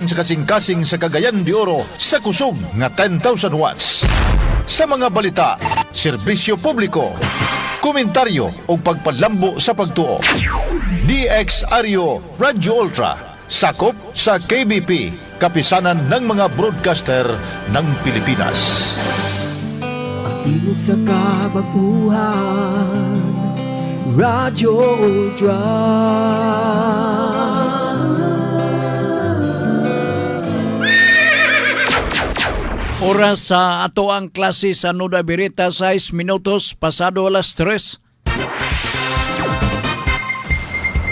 sa kasing-kasing sa Cagayan de Oro sa kusog nga 10,000 watts. Sa mga balita, serbisyo publiko, komentaryo o pagpalambo sa pagtuo. DXRyo Radyo Ultra, sakop sa KBP, kapisanan ng mga broadcaster ng Pilipinas. Tingog sa kabaguhan, Radyo Ultra. Oras sa ato ang klase sa Nuda Berita, 6 minutos pasado alas 3.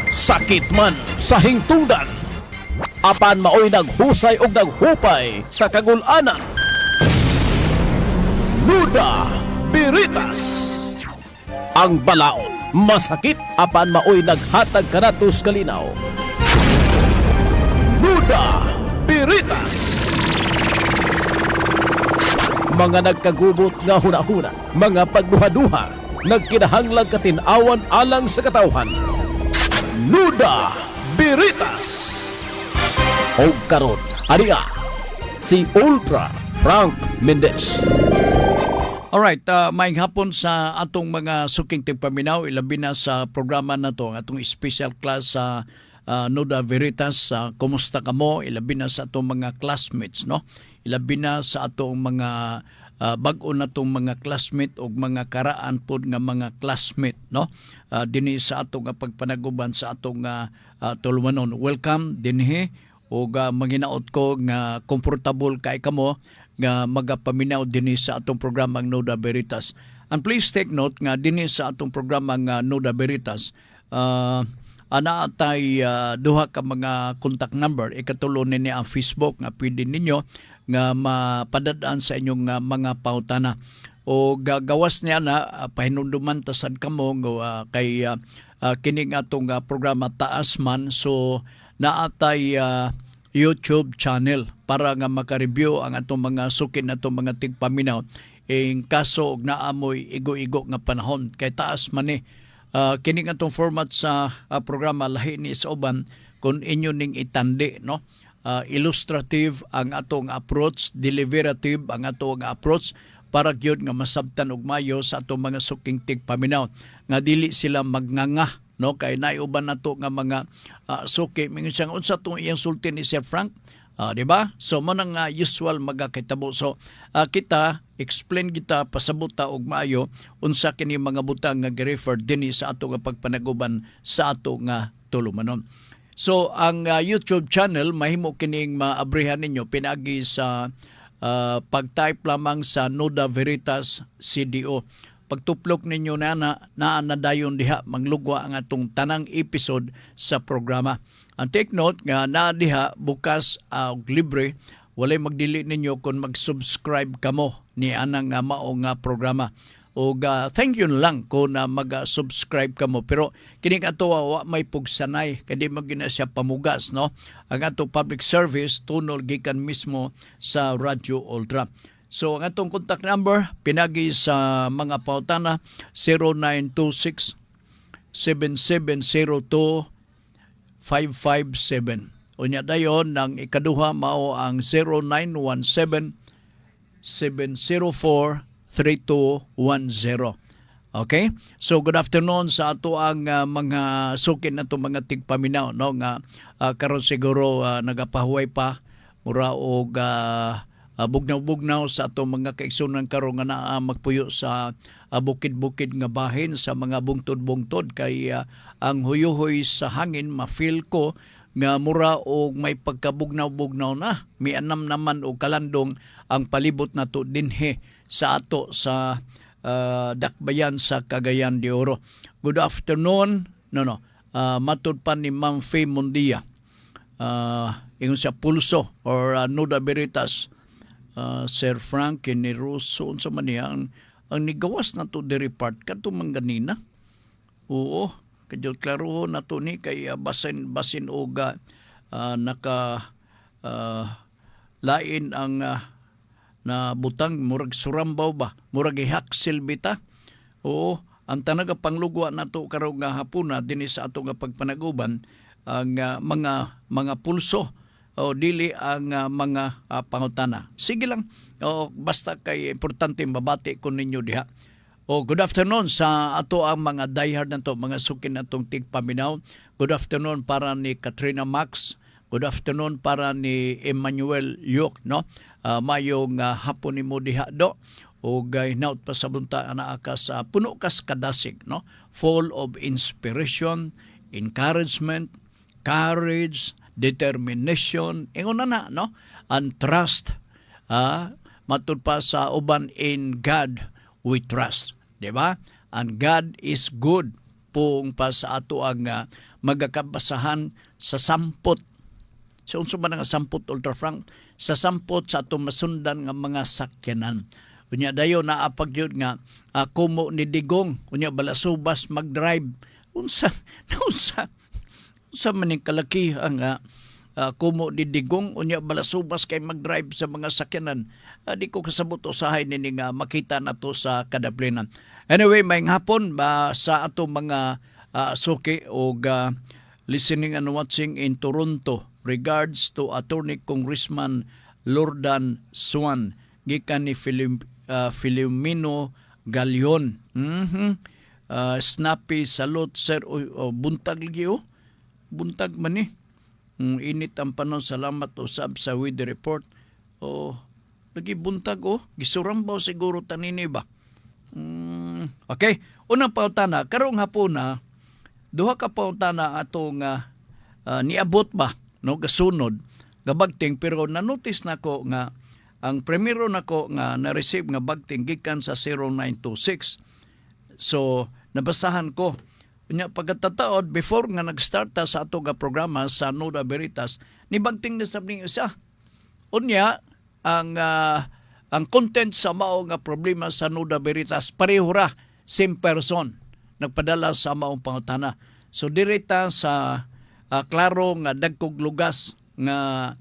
Sakit man sa hingtungdan, apan maoy naghusay og naghupay sa kagul-anan. Nuda Beritas. Ang balaod masakit apan maoy naghatag kanatos kalinaw. Nuda Beritas. Mga nagkagubot nga hunahuna, mga pagduha-duha, nagkinahanglang katinawan alang sa katawhan. Nuda Beritas. O karon, ariya, si Ultra Frank Mendez. Alright, maayong hapon sa atong mga suking tigpaminaw, ilabi na sa programa na to, atong special class sa Nuda Veritas. Kumusta ka mo? Ilabi na sa atong mga classmates, no? Ilabi na sa atong mga bag-o na itong mga classmate o mga karaan po nga mga classmate, no? Dinhi sa atong pagpanaguban sa atong tulumanon. Welcome dinhi o manginaot ko nga comfortable kay kamo nga magapaminaw dinhi sa atong programang Nuda Veritas. And please take note nga dinhi sa atong programang Nuda Veritas, ana tay duha ka mga contact number. Ikatulo ni ang Facebook nga pwede ninyo nga mapadadaan sa inyong mga pautana. O gagawas niya na pahinunduman tasad kamo kay kining atong programa taas man. So naatay YouTube channel para nga makareview ang atong mga sukin atong mga tigpaminaw in kaso og naamoy igo-igo nga panahon kay taas man ni kining atong format sa programa lahi ni sa uban kun inyo ning itandi, no? Illustrative ang atong approach, deliberative ang atong approach para gyud nga masabtan og mayo sa atong mga suking tigpaminaw nga dili sila magnganga, no? Kay naiuban nato nga mga suki mingon siyang unsa tong iyang sulti ni Sir Frank, di ba? So mo nang usual magakitabo. So kita explain kita pasabuta og maayo unsa kini mga butang nga gi-refer dinhi sa ato nga pagpanaguban sa ato nga tulumanon. So ang YouTube channel mahimo kining maabrihan ninyo pinagi sa pag-type lamang sa Nuda Veritas CDO. Pagtuplok ninyo na dayon diha manglugwa ang atong tanang episode sa programa. Ang take note nga na diha bukas libre, walay magdili ninyo kung mag-subscribe kamo ni anang mao nga programa. O thank you lang kung mag-subscribe kamo. Pero kining ato wa may pugsanay kadi magina siya pamugas, no? Ang ato public service tunol gikan mismo sa Radyo Ultra. So ang atong contact number pinagi sa mga pautana 0926 7702 557. Unya dayon ng ikaduha mao ang 0917 704 3210. Okay? So good afternoon sa ato ang mga sukin nato mga tigpaminaw, no, nga karon siguro nagapahuway pa mura og bugnaw-bugnaw sa ato mga kaigsunan karon nga naa magpuyo sa bukid-bukid nga bahin sa mga bungtod-bungtod kay ang huyuhoy sa hangin ma-feel ko nga mura og may pagkabugnaw-bugnaw na. Mianam naman og kalandong ang palibot nato dinhi sa ato sa dakbayan sa Cagayan de Oro. Good afternoon. Matud pa ni Ma'am Faye Mundia. Ingon siya pulso or Nuda Veritas. Sir Frank Kiniruso unsa man niya ang nigawas na to diri part kadto man ganina. Oo, kadyo klaro na to ni kay basin og naka lain ang na butang murag surambaw ba, murag ihaksil bita. Oo, ang tanaga panglugwa nato karong nga hapuna dinhi sa ato nga pagpanaguban ang mga pulso o dili ang mga pangutana. Sige lang, o basta kay importante mabati ko ninyo diha. O good afternoon sa ato ang mga diehard nato, mga sukin natong tigpaminaw. Good afternoon para ni Katrina Max. Good afternoon para ni Emmanuel Yok, no? Mayong hapon ni mo diha do. O hinaut pa sa bunta na ka sa puno kas kadasig, no? Full of inspiration, encouragement, courage, determination, ingon na, no? And trust. Matud pa sa uban, in God we trust. Diba? And God is good. Pung pa sa ato ang magakabasahan sa sampot. So, unso ba nga sampot, Ultra Frank? Sa sampot sa ato masundan nga mga sakyanan. Unya dayo naapag yun nga kumo ni Digong. Unya balasubas mag-drive. Unsa man yung kalaki ang kumo ni Digong. Unya balasubas kay mag-drive sa mga sakyanan. Di ko kasabot usahay nini nga makita na to sa kadaplinan. Anyway, maayong hapon sa ato mga suki o listening and watching in Toronto. Regards to Attorney Congressman Lordan Swan. Gikan ni Filomeno Galion. Snappy salute sir. Buntag lagi buntag man ni. Init ang panon, salamat usab sa weather report. Lagi buntag gisurambaw siguro tanini ba. Okay, unang pautana karong hapon na duha ka pautana atong niabot ba no gasunod gabagting, pero na-notice nako nga ang primero nako nga na-receive nga bagting gikan sa 0926. So nabasahan ko unya pagkatataod before nga nag-start sa ato nga programa sa Nuda Veritas ni bagting na sabning isa. Unya ang content sa mao nga problema sa Nuda Veritas pareho ra, same person nagpadala sa maong pangutana. So direta sa klaro nga dagkog lugas nga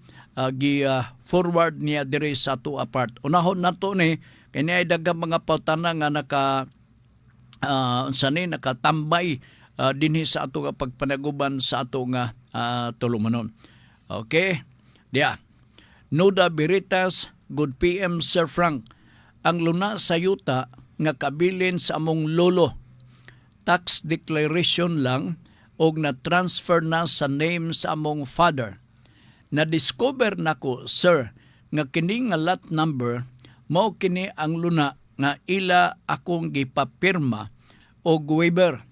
forward niya dire sa ato apart. Unahon nato ni kini ay daghang mga pautana nga nakatambay dinhi sa ato nga pagpanaguban sa ato nga tulumanon. Okay? Dia. Nuda Veritas, good PM Sir Frank. Ang luna sa yuta nga kabilin sa among lolo. Tax declaration lang og na-transfer na sa name sa among father. Na-discover nako, sir, nga kini nga lot number mao kini ang luna nga ila akong gipapirma og waiver.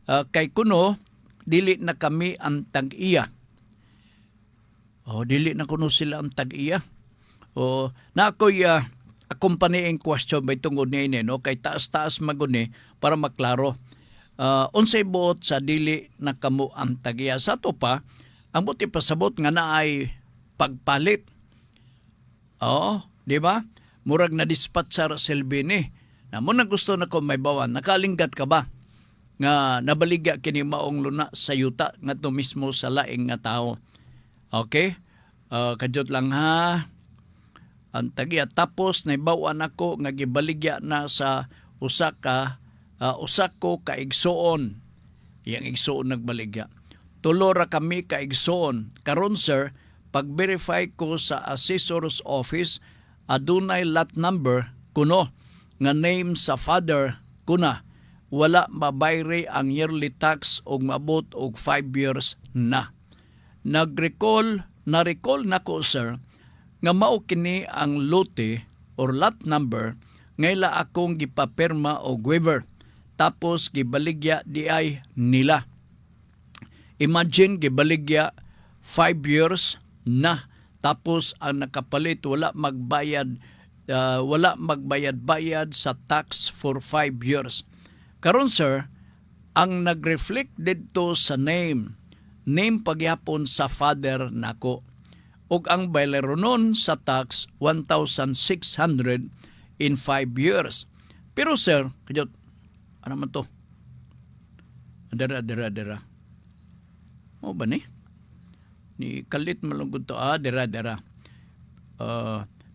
Kay kuno dili na kami ang tag-iya. Dili na kuno sila ang tag-iya. Na ako'y accompanying question by tungod ni ini, no? Kay taas-taas maguni para maklaro. Unsay buot sa dili na kamo ang tag-iya. Sa to pa, ang buti pasabot nga naay pagpalit. Di ba? Murag na dispatcher Selbini. Namo na gusto na ko may bawan. Nakalinggat ka ba? Nga nabaligya kini maong luna sa yuta nga to mismo sa laing nga tao. Okay? Kadyot lang ha. Ang tag-iya. Tapos naibawan ako nga gibaligya na sa usa ko kaigsoon. Yang igsoon nagbaligya. Tulora kami kaigsoon. Karon sir, pag-verify ko sa assessor's office, adunay lot number kuno nga name sa father kuna. Wala mabayre ang yearly tax og mabot og 5 years na. Na-recall nako sir nga mao kini ang lote or lot number ngaila akong gipapirma og waiver. Tapos gibaligya di ay nila. Imagine gibaligya 5 years na. Tapos ang nakapalit wala magbayad sa tax for 5 years. Karon sir, ang nag-reflect dito sa name pagyapon sa father nako. Ug ang baylero nun sa tax 1,600 in 5 years. Pero sir, kajot, ano man to? Dera. O ba ni? Ni kalit malungkot to. Dera.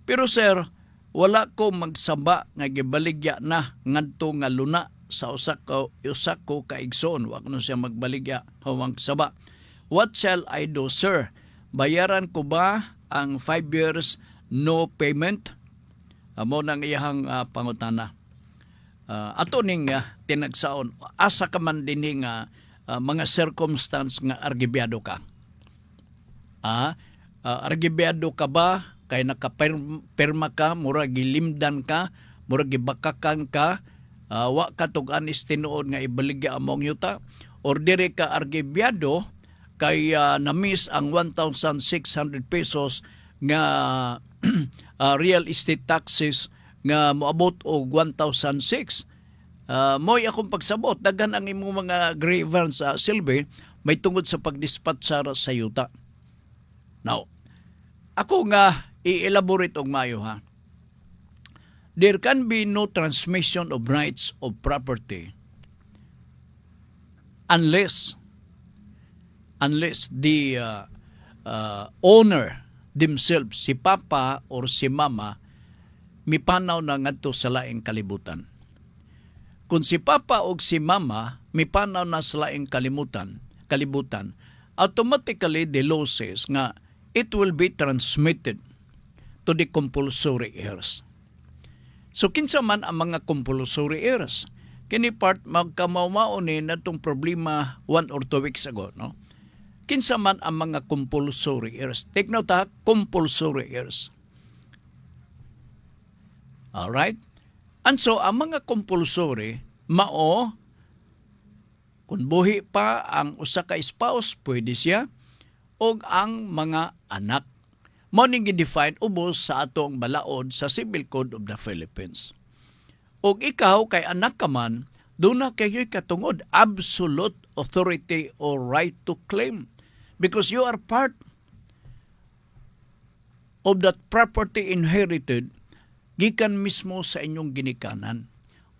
Pero sir, wala ko magsaba nga gibaligya na ngadto nga luna sa usa ko kaigsoon. Wa kuno siya magbaligya hawang saba. What shall I do, sir? bayaran ko ba ang 5 years no payment? Amo nang iyahang pangutana. Ato ning tinagsaon, asa ka man din mga circumstance nga argibyado ka. Argibyado ka ba kay nakapirma ka, mura gilimdan ka, mura gibakakan ka, wa ka tugan istinuod nga ibaligya among yuta, or dire ka argibyado kay na-miss ang 1,600 pesos nga real estate taxes nga moabot og 1,006. Mo'y akong pagsabot, daghan ang imong mga grievance Silve, may tungod sa pagdispatch sa yuta. Now, ako nga i-elaborate og mayo ha. There can be no transmission of rights of property unless the owner themselves, si papa or si mama, mipanaw na ngadto sa laing kalibutan. Kung si papa o si mama mipanaw na sa laing kalibutan, automatically the law says nga it will be transmitted to the compulsory heirs. So kinsa man ang mga compulsory heirs? Kini part magkamaumaonin na itong problema 1 or 2 weeks ago, no? Kinsa man ang mga compulsory heirs? Take note ha, compulsory heirs. Alright? And so, ang mga compulsory, mao, kung buhi pa ang usa ka spouse, pwede siya, o ang mga anak. Mao ning gi-define ubos sa atong balaod sa Civil Code of the Philippines. Og ikaw kay anak ka man, doon na kayo'y katungod absolute authority or right to claim because you are part of that property inherited gikan mismo sa inyong ginikanan.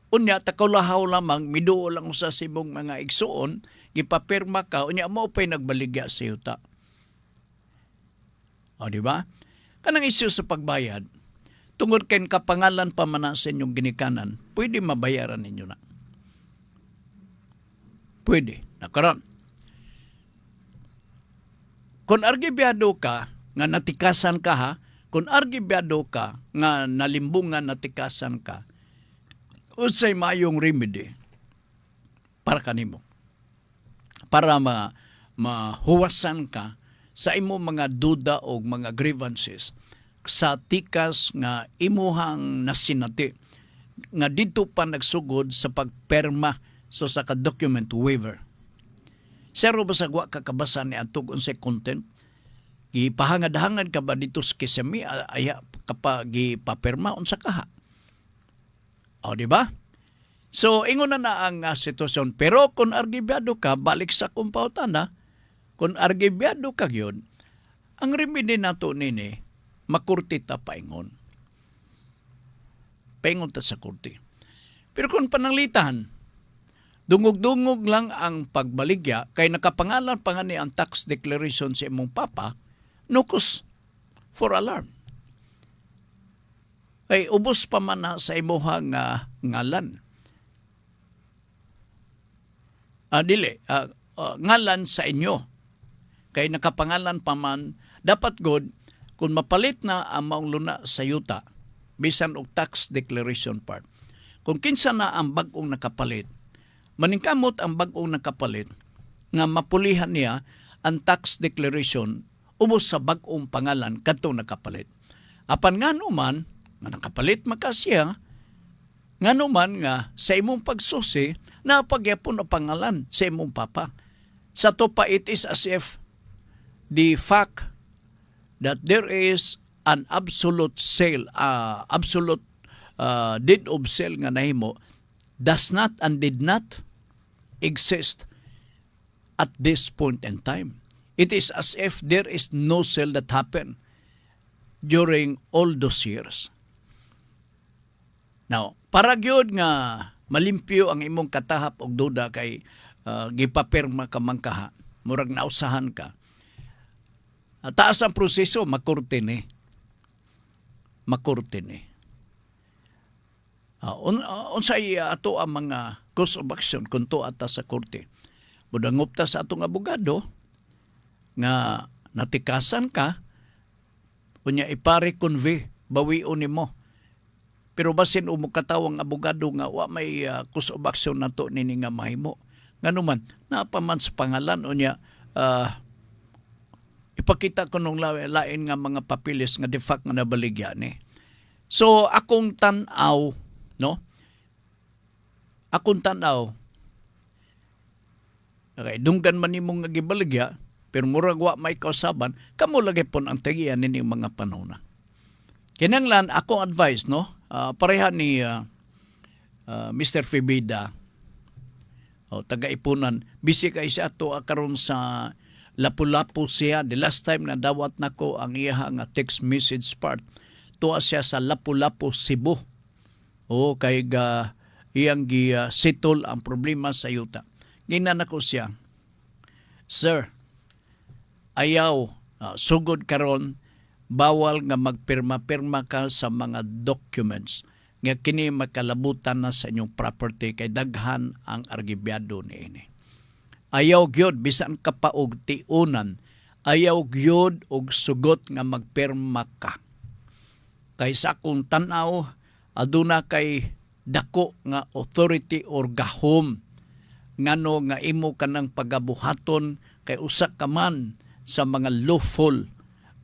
Unya takulahaw lamang miduo lang sa simong mga igsuon, gipapirma ka unya mao pay nagbaligya sa yuta. O di ba? Kanang isyu sa pagbayad, tungod kay kapangalan pa man sa inyong ginikanan, pwede mabayaran ninyo na. Pwede. Nakaroon. Kung argibyado ka, nga natikasan ka ha, kung argibyado ka, nga nalimbungan natikasan ka, unsay mayong remedy para kanimo. Para mahuwasan ka sa imo mga duda o mga grievances sa tikas nga imuhang nasinati nga dito pa nagsugod sa pagperma so sa ka-document waiver. Sero ba sa wa kakabasa ni atog unsay content? Gipahangad-hangad ka ba dito sa kisami aya kapag gipaperma unsa kaha? O di ba? So ingon na ang sitwasyon. Pero kung argibyado ka, balik sa kumpautan kung argibyado ka yun, ang remedy nato nini, makurti ta paingon. Paingon ta sa kurti. Pero kung pananglitan, dungog-dungog lang ang pagbaligya, kay nakapangalan pa nga ni ang tax declaration sa imong papa, nukos for alarm. Kay ubos pa man na sa imuhang ngalan. Ngalan sa inyo. Kay nakapangalan pa man, dapat god, kung mapalit na ang maong luna sa yuta, bisan og tax declaration part. Kung kinsa na ang bag-ong nakapalit, maningkamot ang bag-ong nakapalit, nga mapulihan niya ang tax declaration ubos sa bag-ong pangalan kadtong nakapalit. Apan nga naman, nga nakapalit makasya, nga naman nga sa imong pagsusi, napagyapon ang pangalan sa imong papa. Sa to pa, it is as if the fact that there is an absolute sale, deed of sale nga nahimo does not and did not exist at this point in time. It is as if there is no sale that happened during all those years. Now, para gyud nga malimpyo ang imong katahap og duda kay gipapirma ka man kaha, murag nausahan ka. Taas ang proseso, makurte ni. Makurte ni. Unsay ato ang mga cause of action kung to ata sa korte. Mudangop ta sa atong abogado nga natikasan ka, unya ipare-convey, bawion nimo. Pero basin umukatawang abogado nga wa may cause of action na to nini nga mahimo. Nganuman, napaman sa pangalan unya ipakita ko nung lain nga mga papilis nga de facto nga nabaligya ni. So akong tan-aw, no? Akong tan-aw. Okay, dunggan man nimong nga gibaligya, pero murag wa may kausaban, kamo lagi pon ang tagiyan nini mga panahon. Kinanglan akong advice, no? Pareha ni Mr. Fibida, taga-ipunan, busy kay siya to karon sa Lapu-Lapu siya. The last time na dawat nako ang iya nga text message part, tuwa siya sa Lapu-Lapu, Cebu. Kay iyang settle ang problema sa yuta. Ginan ako siya, Sir, ayaw, sugod karon, bawal nga magpirma-pirma ka sa mga documents nga kini makalabutan na sa inyong property kay daghan ang argibyado niini. Ayaw gyud bisan ka pa og tiunan, ayaw gyud og sugot nga magpirma ka. Kay sa akong tan-aw, aduna kay dako nga authority or gahom ngano nga imo kanang pagabuhaton kay usa ka man sa mga lawful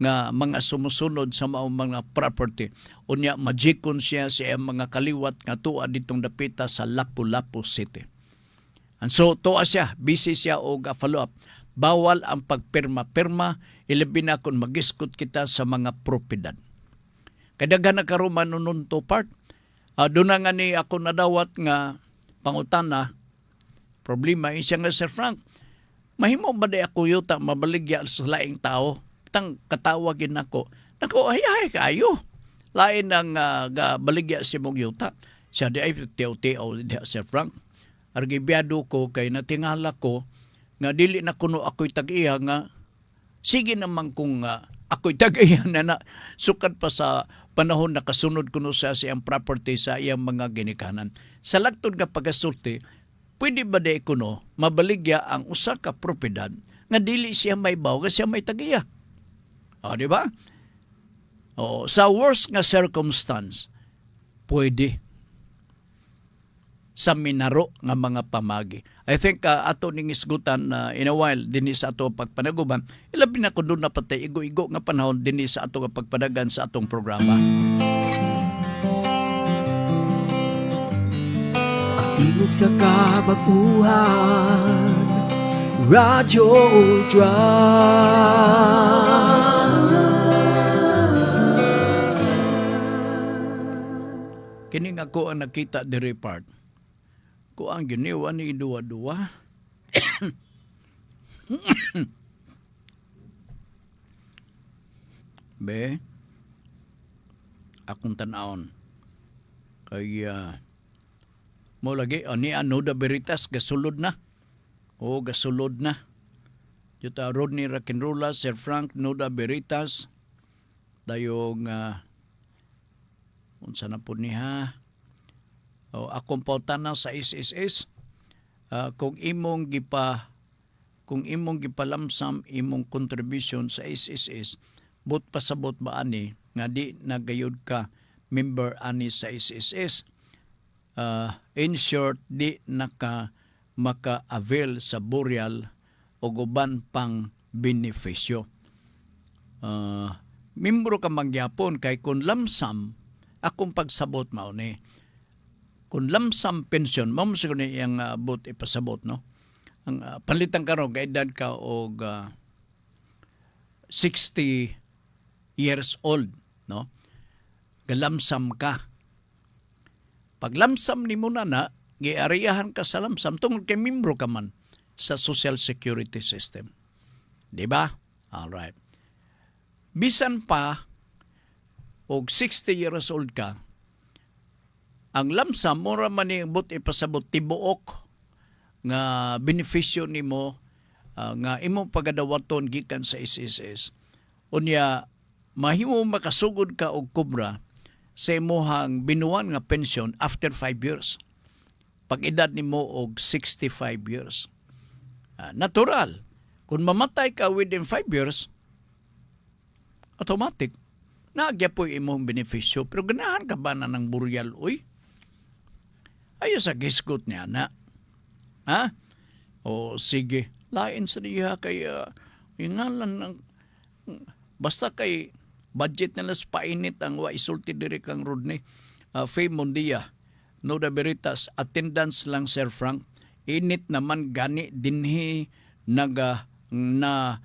nga mga sumusunod sa maong mga property. Unya majikon siya sa mga kaliwat nga tuwa ditong dapita sa Lapu-Lapu City. And so tuwa siya, busy siya og follow-up. Bawal ang pagpirma-pirma, ilabi na kung magiskot kita sa mga propiedad. Kadaghan na karuman nun to part. Doon na nga ni ako nadawat nga pangutana, problema siya nga, Sir Frank, mahimo ba di ako yuta mabaligya sa laing tao? Tang katawagin ako. Nako, ay kayo. Lain ang baligya si mong yuta. Siya di ay tiyaw-tiyaw di Sir Frank. Argibyado ko kay natingala ko nga dili na kuno ako'y tag-iya nga sige naman kung ako'y tag-iya na sukat pa sa panahon na kasunod kuno sa siyang property sa iyang mga ginikanan. Sa lagtod nga pagasulti, pwede ba di kuno mabaligya ang usa ka propiedad nga dili siya may baw nga siya may tag-iya? Di ba? Sa worst nga circumstance, pwede sa minaro nga mga pamagi. I think ato ning isgutan in a while dinhi sa ato pagpanaguban, ilabi na ko doon na patay igo-igo nga panahon dinhi sa ato pagpadagan sa atong programa. Tingog sa kabaguhan, Radyo Ultra. Kining ako ang nakita diri part. Ko ang giniwa ni duwa-duwa. Be, akong tanawon. Kaya, mo lagi, ni Noda Veritas, gasulod na. Gasulod na. Yuta Rodney Rakinrula, Sir Frank, Noda Veritas, dayong, unsa na po niya, akong pautana sa SSS, kung imong gipalamsam imong contribution sa SSS, but pasabot ba ani nga di nagayod ka member ani sa SSS, in short di maka-avail sa burial o uban pang benepisyo. Membro ka magyapon kay kun lamsam akong pagsabot mao ni kung lamsam pension, mamo siguro niya yung but ipasabot, no? Ang palitan ka ro, edad ka o 60 years old, no? Galamsam ka. Pag lamsam ni mo na, giariyahan ka sa lamsam, tungkol kay membro ka man sa Social Security System. Diba? Alright. Bisan pa, og 60 years old ka, ang lamsam mura man ni but ipasabot tibuok nga benepisyo nimo nga imong pagadawaton gikan sa SSS. Unya mahimo makasugod ka og kubra sa imong binuan nga pension after 5 years. Pag edad nimo og 65 years. Natural. Kung mamatay ka within 5 years, automatic. Nagya po imong benepisyo. Pero ganahan ka ba na ng buryal, uy? Ayo sa gisgot niya na. Ha? O sige, lain sa niya kay ingalan ng basta kay budget nila sa painit ang wa isulti diri kang Rodney. Faye Mondia, Noda Veritas, attendance lang Sir Frank. Init naman gani dinhi naga na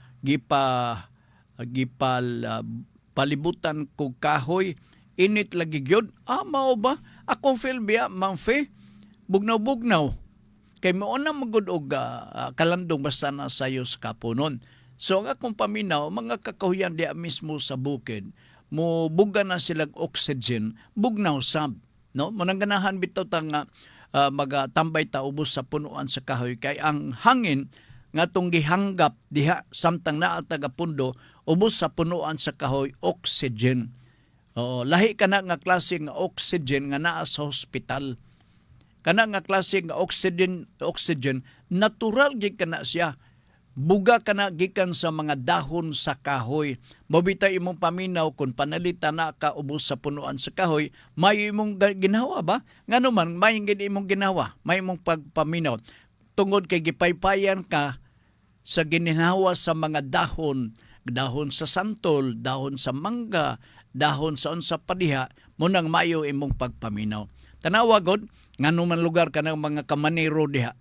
palibutan ko kahoy, init lagi gyud. Mao ba? Ako feel biya, Ma'am Faye, bugnaw-bugnaw. Kay mo na magud og kalandong basta na sayo sa kapunon. So ang akong paminaw, mga kakahuyan diya mismo sa bukid, mo buga na silang oxygen, bugnaw sab. No? Manangganahan bitaw ta nga magatambay ta ubos sa punuan sa kahoy. Kay ang hangin nga tong gihanggap diha samtang naa taga pundo ubos sa punuan sa kahoy, oxygen. Lahi kana nga klase nga oxygen nga naa sa hospital. Kana nga klase nga oxygen natural gid kana siya. Buga kana gikan sa mga dahon sa kahoy. Mabita imong paminaw kung panalita na ka ubos sa punuan sa kahoy, may imong ginawa ba? Ngano man may imong ginawa, may imong pagpaminaw. Tungod kay gipaypayan ka sa ginhawa sa mga dahon sa santol, dahon sa mangga, dahon sa unsa pa diha, munang mayo imong pagpaminaw. Tanawa gud ngano man lugar kanang mga kamanero diha.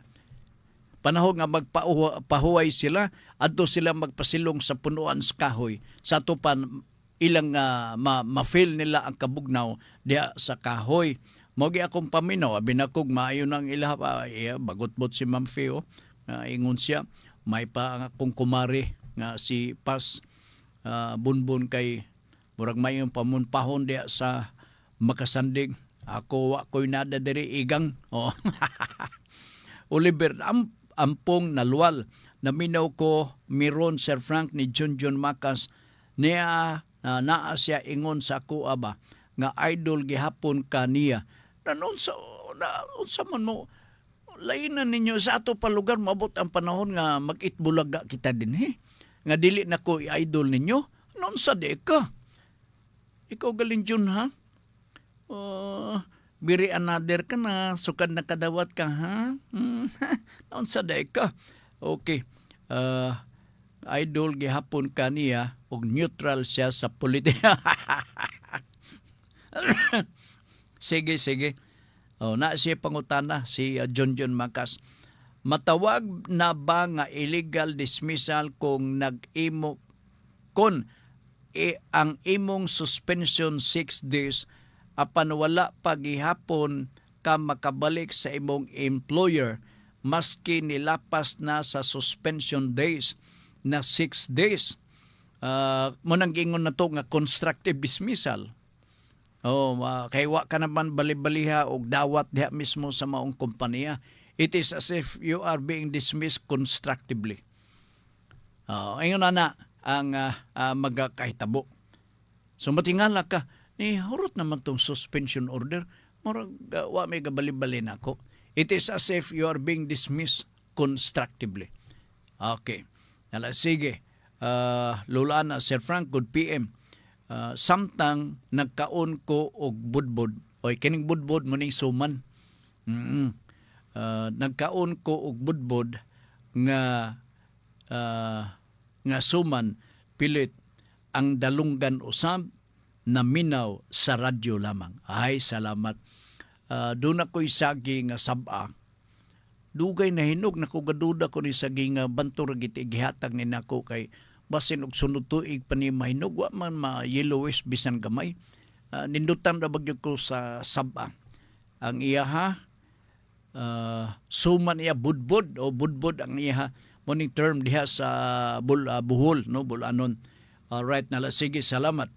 Panahon nga magpahuway sila, adto sila magpasilong sa punuan sa kahoy. Sa tupan ilang ma-feel nila ang kabugnaw diha sa kahoy. Mogi akong paminaw, abinakog maayo nang ilaha bagotbot si Ma'am Feo, ingon siya, may pa akong kumari nga si Pas Bunbun kay murag may yung pamunpahon diya sa Makasandig. Ako wa ko'y nada diri igang. Oliver ampong nalwal. Naminaw ko miron Sir Frank ni John Macas niya naa siya ingon sa ako ba nga idol gihapon ka niya. Unsa man mo lainan ninyo sa ato pa lugar mabot ang panahon nga mag-itbulaga kita dinhi. Nga dili na ko i-idol ninyo. Noon sa di ka. Ikaw galing Jun ha? Biri another ka na. Sukad na kadawat ka ha? Noon sa di ka. Okay. Idol gihapon ka niya ug neutral siya sa politika. Sige. Na siya pangutana si John Macas. Matawag na ba nga illegal dismissal kung nag-imo ang imong suspension 6 days apan wala pagihapon ka makabalik sa imong employer maski nilapas na sa suspension days na 6 days. Munang gingon na to nga constructive dismissal. Kay wa ka naman bali-baliha o dawat diha mismo sa maong kompanya. It is as if you are being dismissed constructively. Ayun na ang magkahitabo. So matingala ka, ni hurot naman tong suspension order, murag wa may gabali-bali na ako. It is as if you are being dismissed constructively. Okay. Sige. Lula na, Sir Frank, good PM. Samtang nagkaon ko og budbud. Oy, kining budbud mo ning suman. Nagkaon ko og budbud nga suman pilit ang dalunggan usab na minaw sa radyo lamang. Ay, salamat. Doon ako'y sagi nga saba. Dugay na hinog na kugaduda ko ni sagi nga bantur gihatag ni nako kay basin og sunod tuig pa ni mahinog wa man ma-yellowish bisan gamay. Nindutan ra bagyo ko sa saba. Ang iyaha suman iya budbud o budbud ang iyaha morning term diha sa buhol no bulanon. Right na sige, salamat.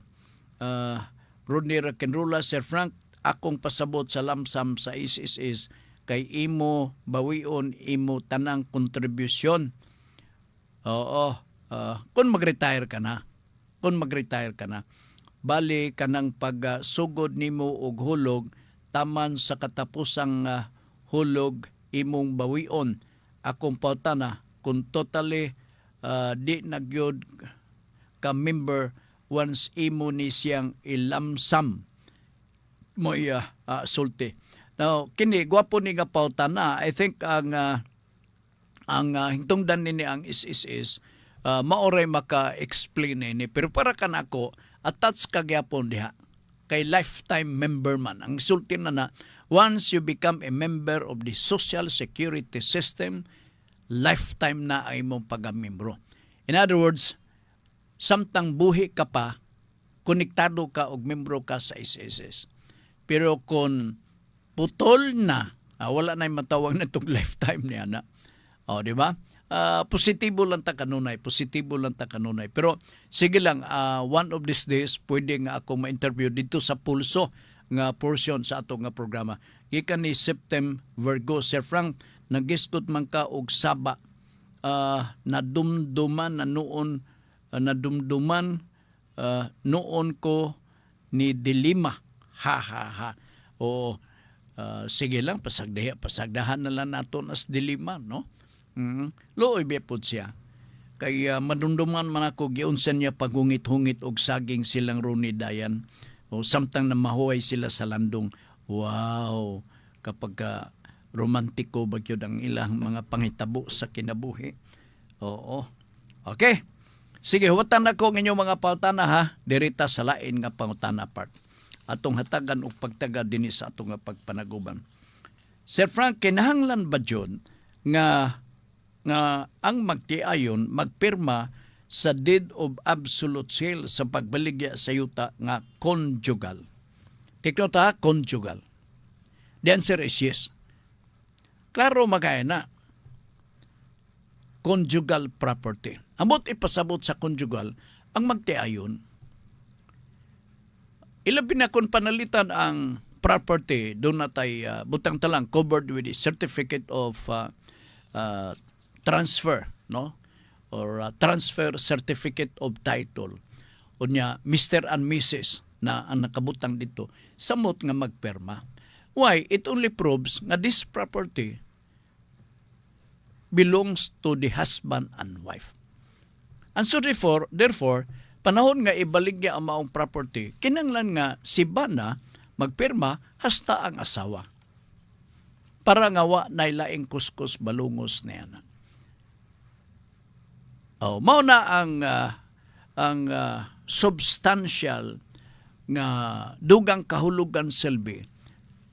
Rodney Rock'n'Rolla, Sir Frank, akong pasabot sa lamsam sa SSS kay imo bawion imo tanang kontribusyon. Kung mag-retire ka na, bali ka ng pagsugod nimo og hulog taman sa katapusang hulog imong bawion. Akong pautana kung totally di nagyod ka member once imo ni siyang ilamsam mo iya sulti. Now kini gwapo ni nga pautana. I think ang hingtungdan nini ang is maoray maka-explain ni, pero para kan ako attach kagyapon diha kay lifetime member man ang sulti na once you become a member of the social security system, lifetime na ay imong pagamimbro. In other words, samtang buhi ka pa, konektado ka og membro ka sa SSS. Pero kung putol na, wala na yung matawag na itong lifetime niya na. O, di ba? Positibo lang ta kanunay, Pero sige lang, one of these days, pwede nga ako ma-interview dito sa Pulso nga portion sa ato nga programa. Gikan ni September Virgo, Sir Frank, nagiskot man ka og saba, nadumduman noon ko ni dilima. Ha. O sige lang, pasagdahan na lang nato as dilima, no? Looy bepod siya. Kay madumduman man ako, giunsan niya pagungit-hungit og saging silang Roni Dayan. O samtang na mahuway sila sa landong. Wow! Kapag romantiko ba yun ang ilang mga pangitabo sa kinabuhi. Oo. Okay. Sige, huwatan na ko ng inyong mga pautana ha. Dirita sa lain nga pautana part. Atong hatagan o pagtaga din sa atong nga pagpanaguban. Sir Frank, kinahanglan ba yun nga ang magtiayon magpirma sa deed of absolute sale sa pagbaligya sa yuta nga conjugal? Tikno ta, conjugal. The answer is yes. Klaro magaya na. Conjugal property. Amot ipasabot sa conjugal, ang magtiayon, ilabi na kung panalitan ang property, doon na tayo butang talang covered with a certificate of transfer, no? Or transfer certificate of title. O niya, Mr. and Mrs. na ang nakabutang dito, samot nga magperma. Why? It only proves nga this property belongs to the husband and wife. And so therefore, panahon nga ibaligya ang maong property, kinanglan nga si Bana magpirma hasta ang asawa. Para nga wa nailaing kuskus balungos na yan. Mao na ang substantial nga dugang kahulugan selbi,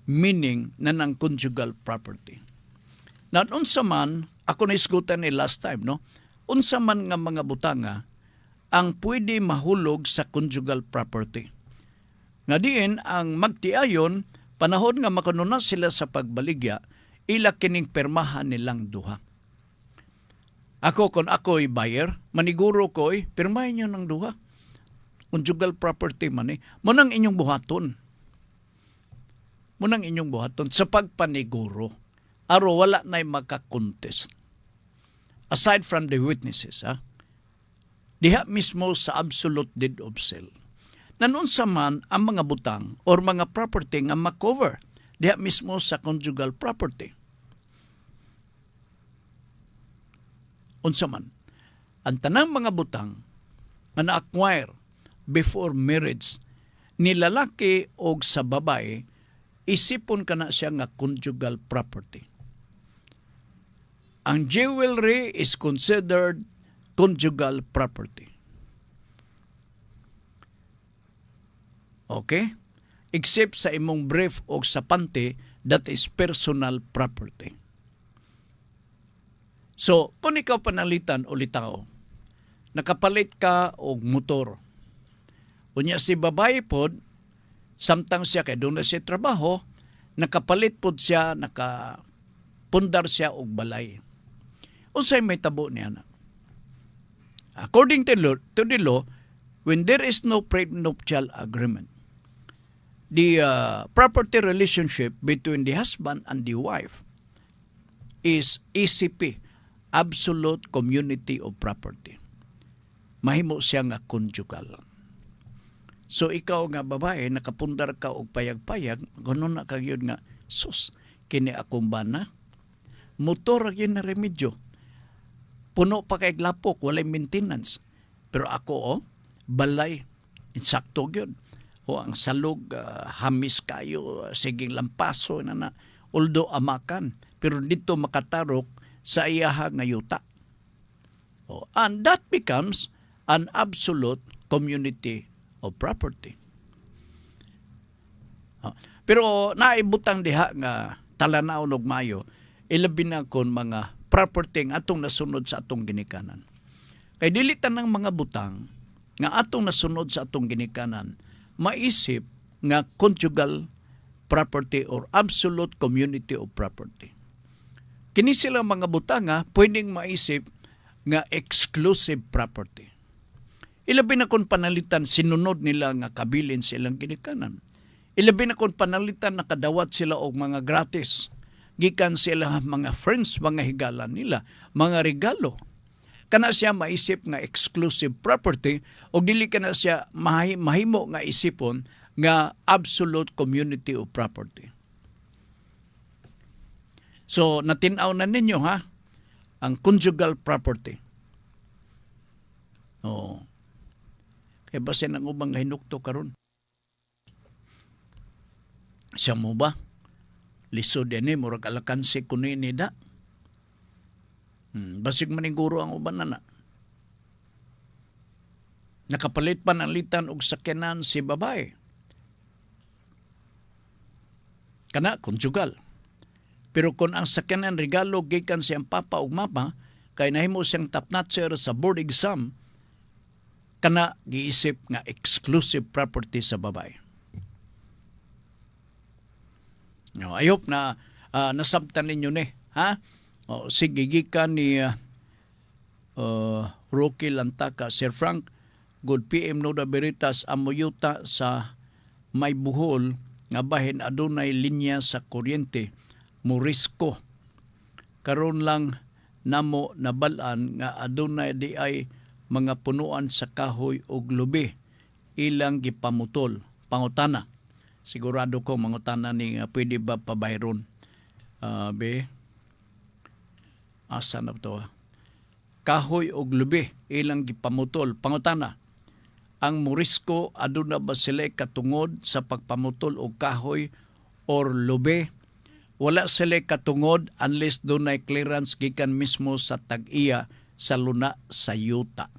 meaning na ng conjugal property. Na unsa man, ako naisgutan ni last time, no? Unsa man nga mga butanga ang pwede mahulog sa conjugal property. Nga diin ang magtiayon, panahon nga makanuna sila sa pagbaligya, ila kining permahan nilang duha. Ako, kung ako'y buyer, maniguro ko'y, pirmahin nyo ng duha. Conjugal property man eh. Munang inyong buhaton. Sa pagpaniguro. Aro wala na'y makakontest. Aside from the witnesses, diha mismo sa absolute deed of sale. Nanunsa man ang mga butang or mga property nga makover, diha mismo sa conjugal property. Unsa man, ang tanang mga butang nga na-acquire before marriage ni lalaki o sa babae, isipon ka na siya nga conjugal property. Ang jewelry is considered conjugal property. Okay? Except sa imong brief o sa panty, that is personal property. So, kung ikaw panalitan o litaw, nakapalit ka og motor. Unya si babae pod, samtang siya kay doon na siya trabaho, nakapalit pod siya, nakapundar siya og balay. Unsay may tabo niya na? According to the law, when there is no prenuptial agreement, the property relationship between the husband and the wife is ACP, Absolute Community of Property. Mahimo siya nga conjugal. So ikaw nga babae, nakapundar ka og payag-payag, gano'n na kagyod nga, sus, kini akong bana, motor yun na remedyo. Puno pa kay lapok, walay maintenance. Pero ako, balay, insakto gyud. O ang salog hamis kayo, siging lampaso na although amakan, pero dito makatarok sa iyaha nga yuta. And that becomes an absolute community of property. Pero naibutang diha nga talanaw og mayo, ilabi na kon mga property nga atong nasunod sa atong ginikanan. Kay dili tanang mga butang nga atong nasunod sa atong ginikanan maisip nga conjugal property or absolute community of property. Kini sila mga butang nga pwedeng maisip nga exclusive property. Ilabi na kung panalitan sinunod nila nga kabilin silang ginikanan. Ilabi na kung panalitan nakadawat sila og mga gratis. Gikan sila mga friends, mga higalan nila, mga regalo. Kana siya maisip nga exclusive property o dili kana siya mahimo nga isipon nga absolute community of property. So natin-aw na ninyo ha ang conjugal property. Kaya basin ang ubang hinukto karon. Siya mo ba? Lisod yan murag alakansi kunin nida. Basig maniguro ang uban na. Nakapalit pa ng litan og sakyanan si babae. Kana, conjugal. Pero kung ang sakyanan regalo gikan siyang papa o mama, kay nahimo siyang top-notcher sa board exam, kana giisip nga exclusive property sa babae. No, I hope na nasabtan ninyo ni. Ha? Sige, gikan ni Rocky Lantaka, Sir Frank, good PM Nuda Veritas, amoyuta sa may buhol, nga bahin adunay linya sa kuryente, murisko. Karon lang namo nabalan nga adunay di ay mga punuan sa kahoy ug lubi, ilang gipamutol. Pangutana. Sigurado ko mangutana ni pwede ba pabayron? Asa na to? Kahoy og lubi ilang gipamutol. Pangutana, ang murisko aduna ba sila katungod sa pagpamutol og kahoy or lubi? Wala sila katungod unless dunay clearance gikan mismo sa tag-iya sa luna sa yuta.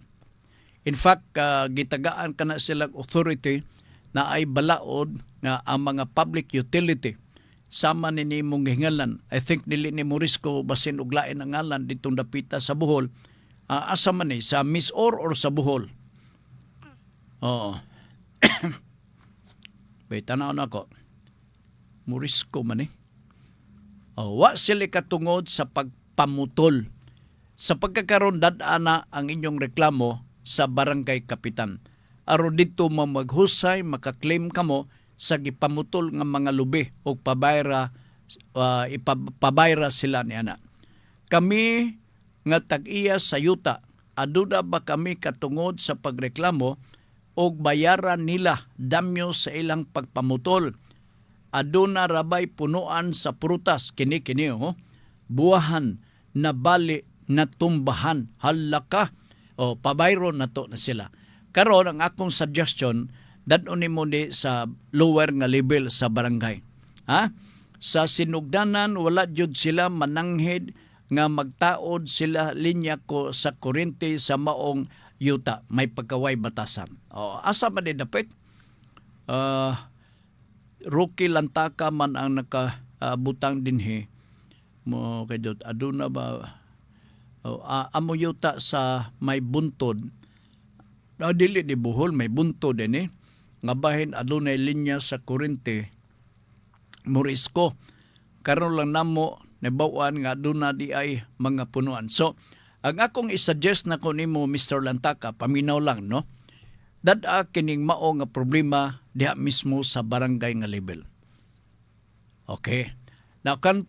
In fact, gitagaan kana silang authority na ay balaod nga ang mga public utility sama ni mong hingalan. I think dili ni Morisco basin og lain ang ngalan ditong dapita sa Bohol. Asa man ni sa Misor or sa Bohol. Oo. Bay tanaw na ko. Morisco man wa sila katungod sa pagpamutol. Sa pagkakaroon dadana ang inyong reklamo sa barangay kapitan. Aron dito maghusay, makaklaim kamo sa gipamutol nga mga lubi o pabayra, ipabayra sila niana. Kami nga tag-iya sa yuta, aduna ba kami katungod sa pagreklamo o bayaran nila damyo sa ilang pagpamutol? Aduna rabay punuan sa prutas, kini-kini, buwahan, na bali, na tumbahan, halaka, o pabayron na to na sila. Karon ang akong suggestion, dadon nimo ni sa lower nga level sa barangay. Ha? Sa sinugdanan wala jud sila mananghid nga magtaod sila linya ko sa kuryente sa maong yuta, may pagkaway batasan. Asa man din dapat? Rocky Lantaka man ang nakabutang dinhi. Mo kadto aduna ba amo yuta sa may buntod. Dili di Bohol may buntod din nga bahin adunay linya sa kuryente. Morisco. Karon lang namo nabawan nga aduna di ay mga punuan. So ang akong i-suggest na ko nimo Mr. Lantaka, paminaw lang no. Dada kining mao nga problema diha mismo sa barangay nga level. Okay. Now kon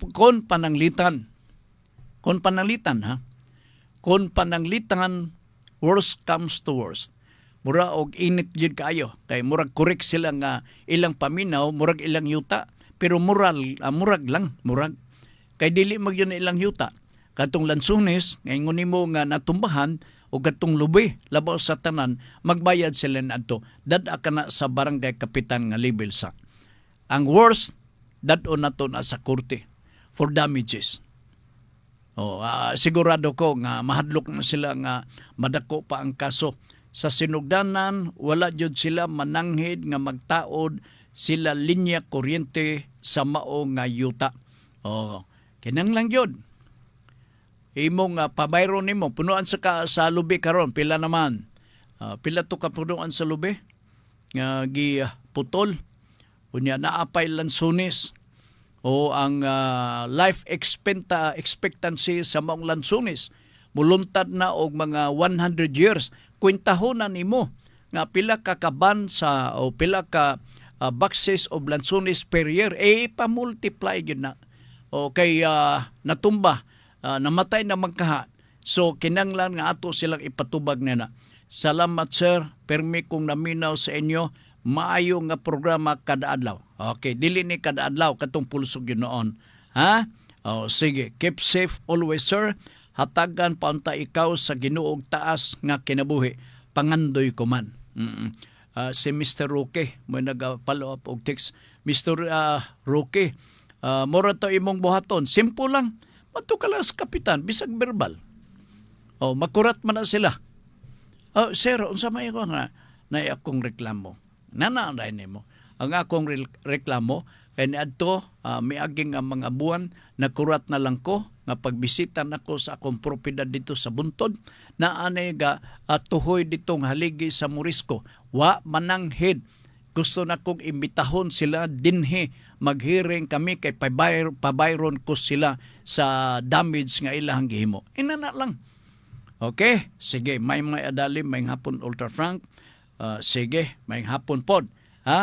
pananglitan ha. Kon pananglitan worst comes to worst. Mura og init gyud kaayo kay murag correct sila nga ilang paminaw, murag ilang yuta, pero murag lang. Kay dili magyud ilang yuta. Katong Lansunes, ngayon nimo nga natumbahan, o katong lubi labaw sa tanan, magbayad sila adto. Dada ka na sa barangay kapitan nga level sa. Ang worst, dado na to na sa korte for damages. Sigurado ko nga mahadlok na sila nga madako pa ang kaso. Sa sinugdanan, wala jud sila mananghid nga magtaod sila linya kuryente sa mao nga yuta. Kinang lang yun. Imong pabayron nimo punuan sa lubi karon pila naman. Pila to ka punuan sa lubi nga putol unya naapay lansunis o ang life expectancy sa maong lansunis muluntad na og mga 100 years. Kwentahonan nimo nga pila ka kaban sa o pila ka boxes of lansunis per year pa-multiply yun na. O kay natumba, namatay na magkaha. So kinanglan nga ato silang ipatubag na. Salamat sir, permi kong naminaw sa inyo, maayo nga programa kada adlaw. Okay, dili ni kada adlaw katong pulsog yun noon. Ha? Sige, keep safe always sir. Hatagan pa unta ikaw sa Ginuog taas nga kinabuhi. Pangandoy ko man. Si Mr. Roque, may nag-follow up og text. Mr. Roque, mura to imong buhaton. Simple lang. Mato ka lang sa kapitan, bisag verbal. Makurat man na sila. Sir, unsa may ako nga na akong reklamo. Nananay nimo. Ang akong reklamo, kaya niadto, miaging ang mga buwan, nakurat na lang ko, nga pagbisita nako sa akong propiedad dito sa Buntod, na anay ga tuhoy ditong haligi sa Morisco. Wa mananghid. Gusto na kong imbitahon sila dinhi maghiring kami kay pabayron ko sila sa damage nga ilang gihimo. Inana lang. Okay, sige, may adali, may hapon Ultra Frank. Sige, may hapon pod.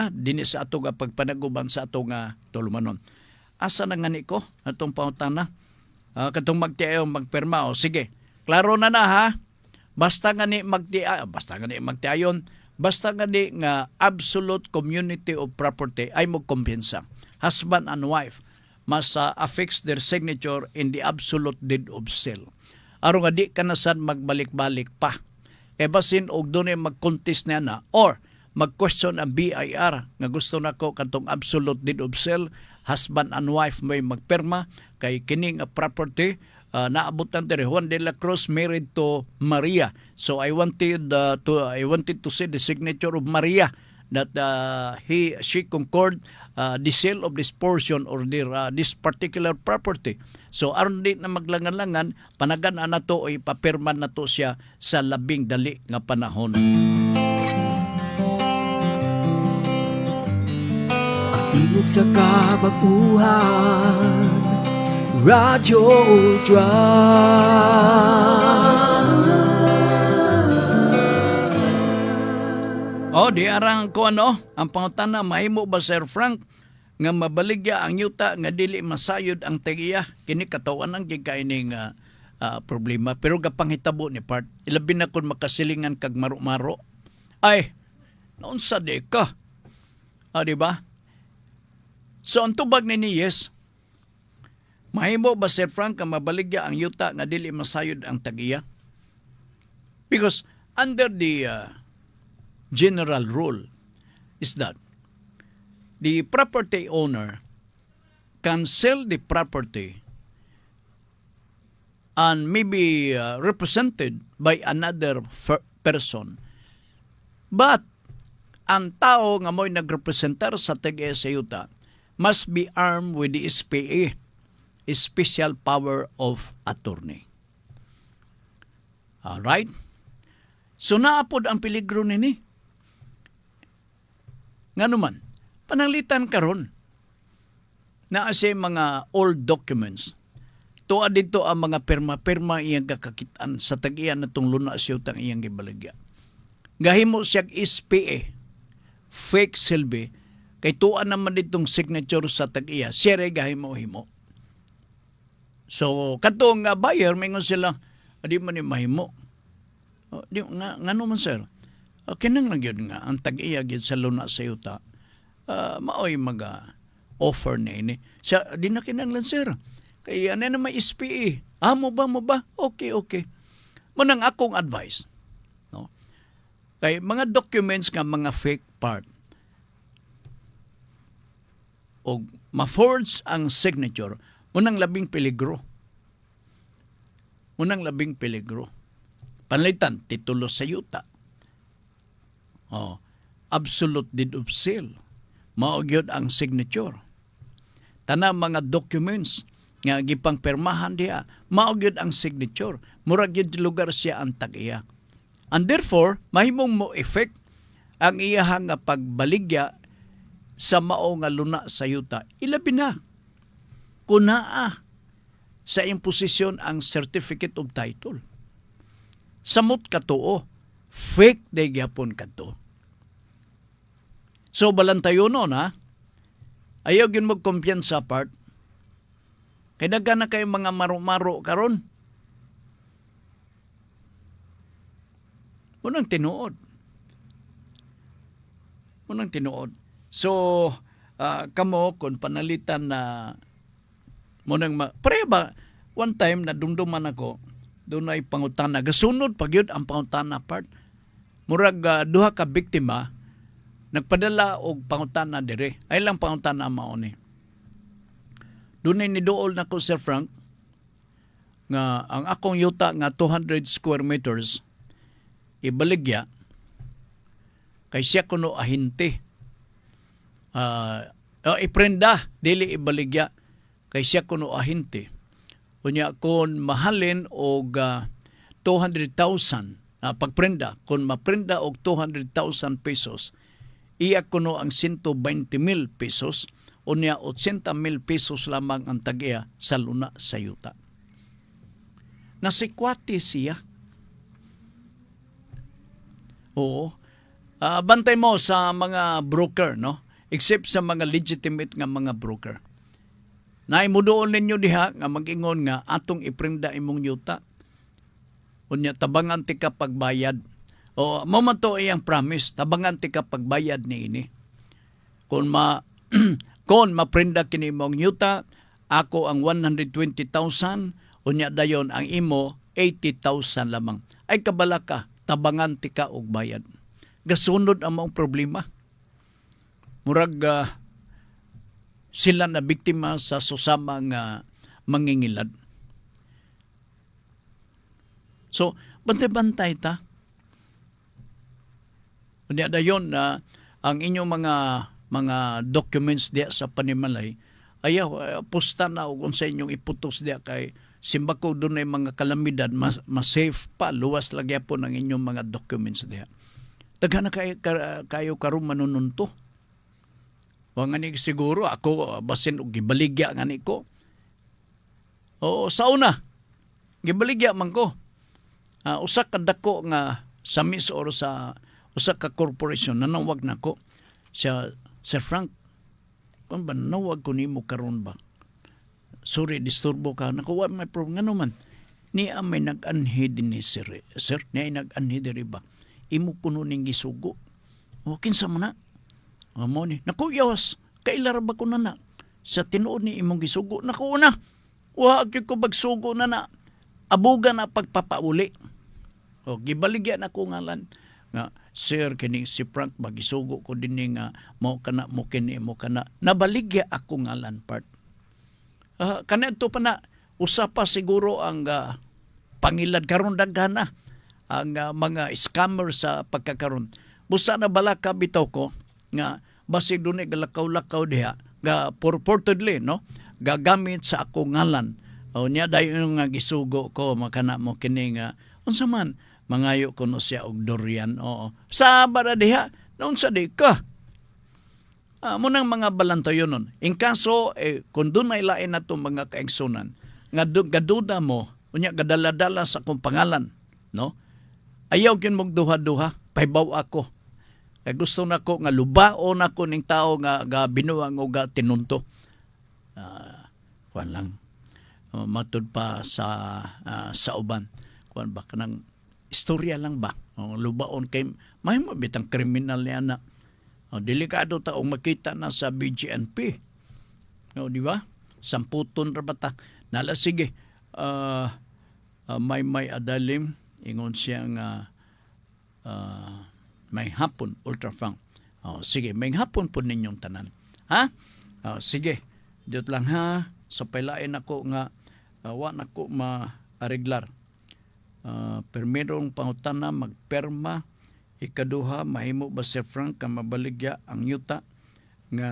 Dini sa ato nga pagpanaguban sa ato nga tulumanon. Asa na nga ni ko atong pangutana? Katong magperma o sige. Klaro na ha. Basta nga ni magtiayon, basta nga ni nga absolute community of property ay magkumpiyansa. Husband and wife must affix their signature in the absolute deed of sale. Aron nga di ka na sad magbalik-balik pa. Basin og dunay mag-contest na or mag-question ang BIR nga gusto nako katong absolute deed of sale, husband and wife may magperma kay kining property naabutan diri Juan de la Cruz married to Maria. So I wanted to see the signature of Maria that she concord the sale of this portion or this particular property. So aron di na maglangan-langan, panagan-an nato o ipapirman nato siya sa labing dali nga panahon. Tingog sa kabaguhan, Radyo Ultra. Di arang ko ang pangutana, mahimo ba Sir Frank nga mabaligya ang yuta nga dili masayod ang tagiya? Kini katawan ang gikaining problema. Pero gapanghitabo ni part, ilabi na kung makasilingan kag maro-maro. Ay, naunsa di ka? Diba? So ang tubag ni yes, mahimo ba Sir Frank nga mabaligya ang yuta nga dili masayod ang tagiya? Because under the general rule is that the property owner can sell the property and maybe represented by another person. But ang tao nga mo'y nagrepresentar sa tagiya sa yuta must be armed with the SPA, Special Power of Attorney. Alright? So naapod ang peligro nini. Nga naman, pananglitan karon na asi mga old documents. Tuwa dito ang mga perma-perma iyang kakakitaan sa tag-iyan na itong luna siyotang iyang gibaligya. Gahimo siyag SPA, fake silbi, kay tuwa naman ditong signature sa tag-iya, siya rin gahimo-himo. So, katong buyer, may sila, di man yung mahimo. Nga naman sir, kinang lang yun nga, ang tag-iya yun sa luna sa yuta, maoy mag-offer na ini. Siya, di na kinang lang sir. Kaya ano na may SPA. Mo ba? Okay. Munang akong advice, no? Kay mga documents nga mga fake part o ma-forge ang signature, munang labing peligro. Munang labing peligro. Panlitan, titulo sa yuta. Absolute deed of sale. Maogyod ang signature. Tanang mga documents nga gipang permahan diha, maogyod ang signature. Murag yun lugar siya ang tag-iya. And therefore, mahimong mo effect ang iyahang nga pagbaligya sa mao nga luna sa yuta. Ilabi na. Kunaa sa iyong posisyon ang certificate of title. Samot katuo, fake day gyapon kadto. So balantayon nun, ha? Ayaw yun mag-kumpiyansa part. Kaya daga na kayo mga maro-maro karon. Munang tinuod. So, kamo, kung panalitan na pare ba, one time na dumduman ako, doon ay pangutana. Gasunod pag yun ang pangutana part. Murag duha ka biktima, nagpadala og pangutana dire. Ay lang pangutana mao ni. Doon ay niduol na ko, Sir Frank, nga ang akong yuta nga 200 square meters, ibaligya, kay siya kuno ahinte. Iprenda, dili ibaligya, kay siya kuno ahinte. Unya, kung mahalin og 200,000, pagprenda, kung maprenda og 200,000 pesos, iya kuno ang 120,000 pesos, unya 80,000 pesos lamang ang tag-iya sa luna sa yuta. Nasikwati siya. Oo. Bantay mo sa mga broker, no? Except sa mga legitimate nga mga broker. Naimudoon ninyo diha nga mag-ingon nga atong iprenda imong yuta. Unya tabangan ti ka pagbayad. O momanto iyang promise, tabangan ti ka pagbayad ni ini. Kung kon maprenda kini imong yuta, ako ang 120,000, unya dayon ang imo 80,000 lamang. Ay kabala ka, tabangan ti ka og bayad. Gasunod ang mga problema. Murag sila na biktima sa susama nga mangingilad. So, bantay-bantay ta. Unya dayon na ang inyong mga documents diya sa panimalay, ayaw, posta na o kung sa inyong iputos diya kay simbako doon ay mga kalamidad, mas safe pa, luwas lagya po ng inyong mga documents diya. Taghan na kayo karon manununto. Wa nga ni siguro ako basin og gibaligya nga ni ko. O sauna. Gibaligya man ko. Usa ka dako nga samis or sa usa ka corporation nanawag nako siya, Sir Frank. Kun ba nanawag ko nimo karon ba? Sorry, disturbo ka. Nakuha may problem nga naman. Ni may nag-anhi din ni sir. Sir, ni nag-anhi diri ba? Imo kuno ning gisugo. O kinsa man na? Amo ni. Naku, yawas. Kailara ba ko na? Sa tinuod ni imong gisugo. Naku na. Wa gyud ko bagsugo na. Abuga na pagpapauli. O gibaligyan ako ngalan nga sir kini si Frank magisugo ko dinhi nga mo kana mo kini mo kana. Nabaligya ako ngalan part. Kanadto pa na usa pa siguro ang pangilad karon daghana ang mga scammer sa pagkakaroon. Busa na bala ka bitaw ko nga basig dunay galakaw-lakaw diha ga purportedly no gagamit sa ako ngalan. O nya dayon nga gisugo ko makana mo kini nga unsa man mangayo kuno siya og durian. Oo. Sa bara diha noon sa di ka. Munang mga balantayon nun. In kaso, kung doon ay lain na itong mga kaigsunan, nga gaduda mo, unya gadala-dala sa kong pangalan, no? Ayaw kin mong duha-duha, paibaw ako. Kaya gusto na ko nga lubaon ako ning tao nga binuang o tinunto. Kuan lang. Matud pa sa uban. Kuan ba kanang istorya lang ba? Lubaon kay may mabitang kriminal niya na. Delikado taong makita na sa BGNP. Di ba? Samputon ra bata. Nala sige. May adalim. ingon siya nga may hapon ultrafunk. Sige, may hapon po ninyong tanan. Ha? Sige, dito lang ha. Sa pailain ako nga wa nako ma-ariglar. Permirong pangutana magperma. Ikaduha, mahimo ba Sir Frank ka mabaligya ang yuta nga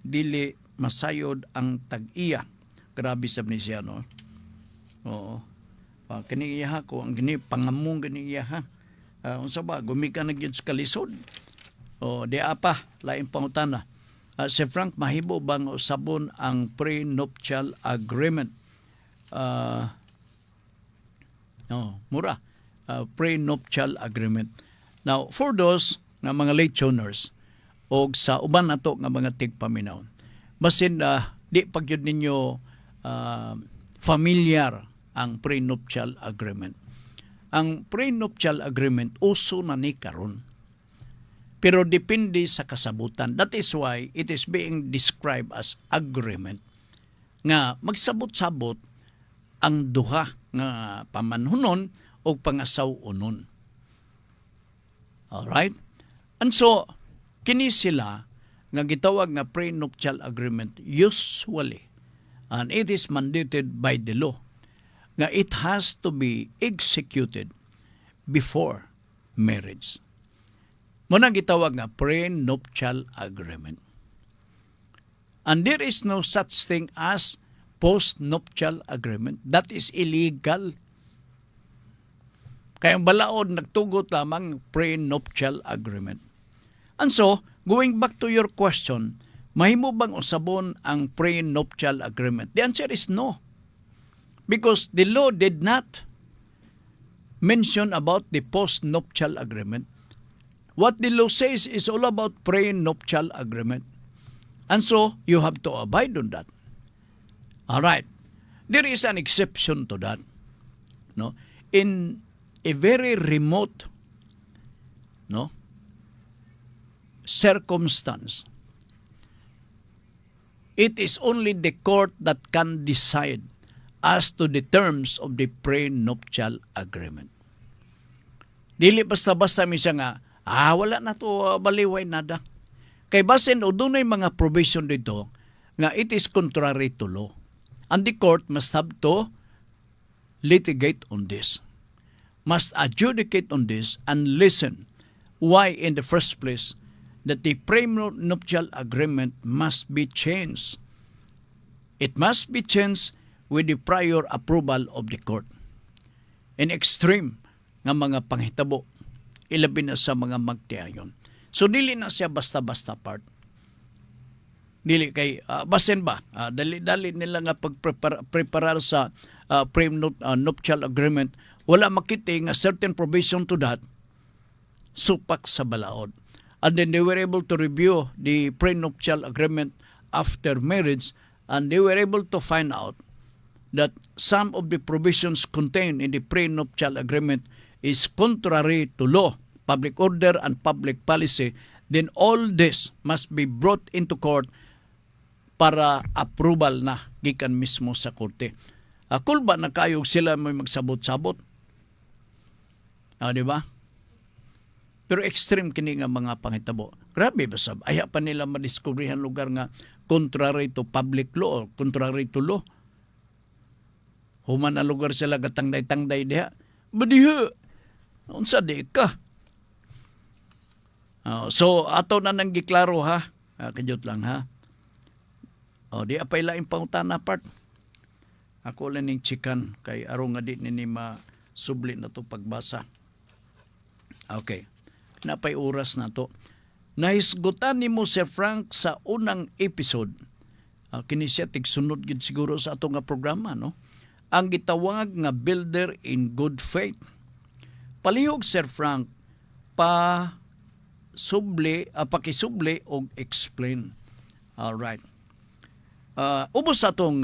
dili masayod ang tag-iya. Grabe sab ni siya, no? Oo. Kani iya ko ang gini pangamong gini iya ha. Unsa ba gumika na gyud sa kalisod? Di apa lain pangutana. Sir Frank, mahibo bang usabon ang prenuptial agreement? Mura. Prenuptial agreement. Now, for those nga mga late tuners o sa uban nato nga mga tigpaminaw, basin di pagyud ninyo familiar ang prenuptial agreement. Ang prenuptial agreement uso na ni karon. Pero depende sa kasabutan. That is why it is being described as agreement. Nga magsabot-sabot ang duha nga pamanhunon o pangasaw-unon. Alright? And so, kini sila nga gitawag nga prenuptial agreement usually, and it is mandated by the law, nga it has to be executed before marriage. Muna gitawag nga prenuptial agreement. And there is no such thing as postnuptial agreement. That is illegal. Kaya ang balaod nagtugot lamang prenuptial agreement. And so, going back to your question, mahimo bang usabon ang prenuptial agreement? The answer is no. Because the law did not mention about the postnuptial agreement. What the law says is all about prenuptial agreement. And so, you have to abide on that. Alright. There is an exception to that. No? In a very remote circumstance, it is only the court that can decide as to the terms of the prenuptial agreement. Dili basta-basta misa nga, wala na to baliway nada. Kay basin o dunay mga provision dito nga it is contrary to law. And the court must have to litigate on this. Must adjudicate on this and listen why in the first place that the prenuptial agreement must be changed. It must be changed with the prior approval of the court. In extreme nga mga panghitabo, ilabi na sa mga magtiayon. So, dili na siya basta-basta part. Dili kay, basin ba? Dali-dali nila nga pagpreparar sa prenuptial agreement, wala makita nga certain provision to that, supak sa balaod. And then they were able to review the prenuptial agreement after marriage, and they were able to find out that some of the provisions contained in the prenuptial agreement is contrary to law, public order, and public policy. Then all this must be brought into court para approval na gikan mismo sa korte. Kulba na kayog sila may magsabot-sabot. Di ba? Pero extreme kini nga mga panghitabo. Grabe ba sab? Aya pa nila madiskubrihan lugar nga contrary to public law, contrary to law. Human na lugar sila gatangday-tangday diha. Badiha. Unsa di ka? So, ato na nang giklaro ha. Kajot lang ha. Di apay laing pangutana part. Ako lang ning chikan kay arong nga di nini masubli na to pagbasa. Okay. Napay oras na to. Nahisgutan ni mo Sir Frank sa unang episode. Kini siya tigsunod gid siguro sa ato nga programa, no? Ang gitawag nga builder in good faith. Palihog Sir Frank pakisubli o explain. All right. Ubos atong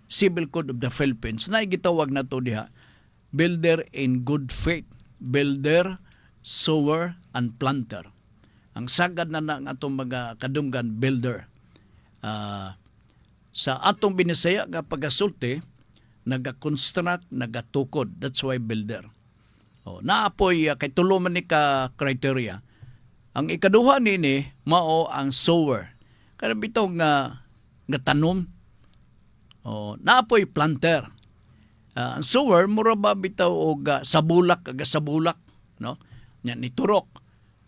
Civil Code of the Philippines na gitawag na to diha builder in good faith, builder, sower, and planter. Ang sagad na ng atong mga kadunggan builder. Sa atong Binisaya nga pagasulti, naga-construct, nagatukod. That's why builder. Naapoy kay tulo man ni ka criteria. Ang ikaduha nini mao ang sower. Kada bitong nga tanom. Naapoy planter. Ang sower mura ba bitaw og sabulak no? Nya ni turok.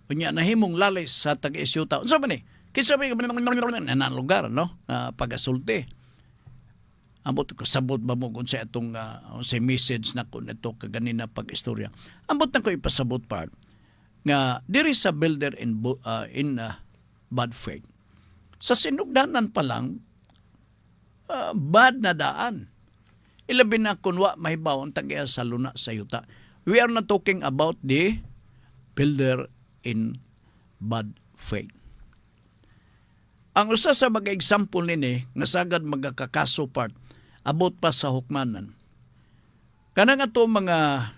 Unya nahimong lalis sa tag-isyuta. Unsa man ni? Kinsa may na lugar no? Pagasulti. Ambot ko sabot ba mo kung sa itong sa message na ko nito kaganina pag-istorya. Ambot na ko ipasabot part nga diri sa builder in bad faith. Sa sinugdanan pa lang bad na daan. Ilabi na kunwa mahibaw ang tagiya sa luna sa yuta. We are not talking about the builder in bad faith. Ang usa sa mga example nini nga sagad magakakaso part abot pa sa hukmanan. Kanang ato mga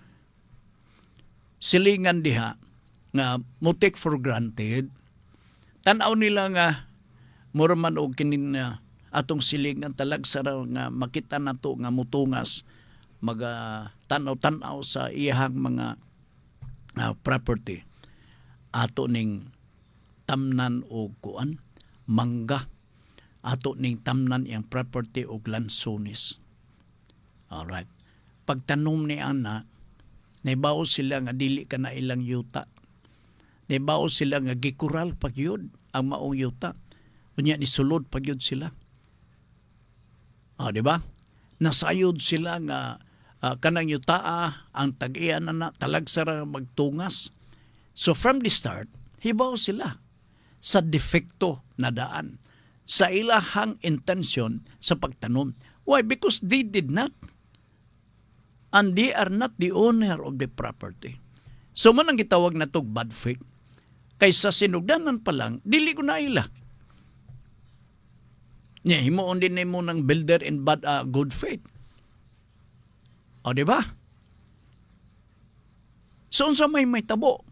silingan diha nga mo take for granted, tan-aw nila nga mura man og kinin atong silingan talag sa nga makita nato nga mutungas maga tanaw-tanaw sa iyahang mga property. Ato ning tamnan og kuan mangga, ato ning tamnan iyang property og lansones. Alright. Pagtanom ni ana, naibaw sila nga dili ka na ilang yuta. Naibaw sila nga gikural pagyud ang maong yuta. Unya ni sulod pagyud sila. Di ba? Nasayod sila nga kanang yutaa ang tag-iya na talagsara magtungas. So from the start, hibaw sila sa defekto na daan, sa ilahang intensyon sa pagtanom. Why? Because they did not. And they are not the owner of the property. So man ang gitawag na to bad faith. Kaysa sinugdanan pa lang, dili ko na ila. Himuon din mo ng builder in bad good faith. Di ba? So unsa may tabo.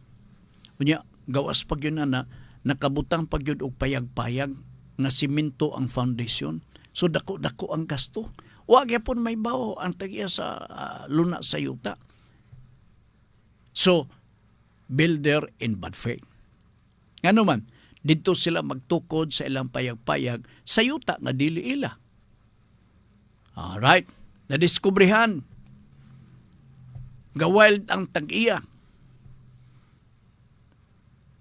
Unya, gawas pag yun na nakabutang pag yun og payag-payag nga simento ang foundation. So dako-dako ang gasto. Wag yapon may bawo ang tagiya sa luna sa yuta. So, builder in bad faith. Ngano man, dito sila magtukod sa ilang payag-payag sa yuta nga dili ila. Alright. Nadiskubrihan. Gawild ang tag-iya.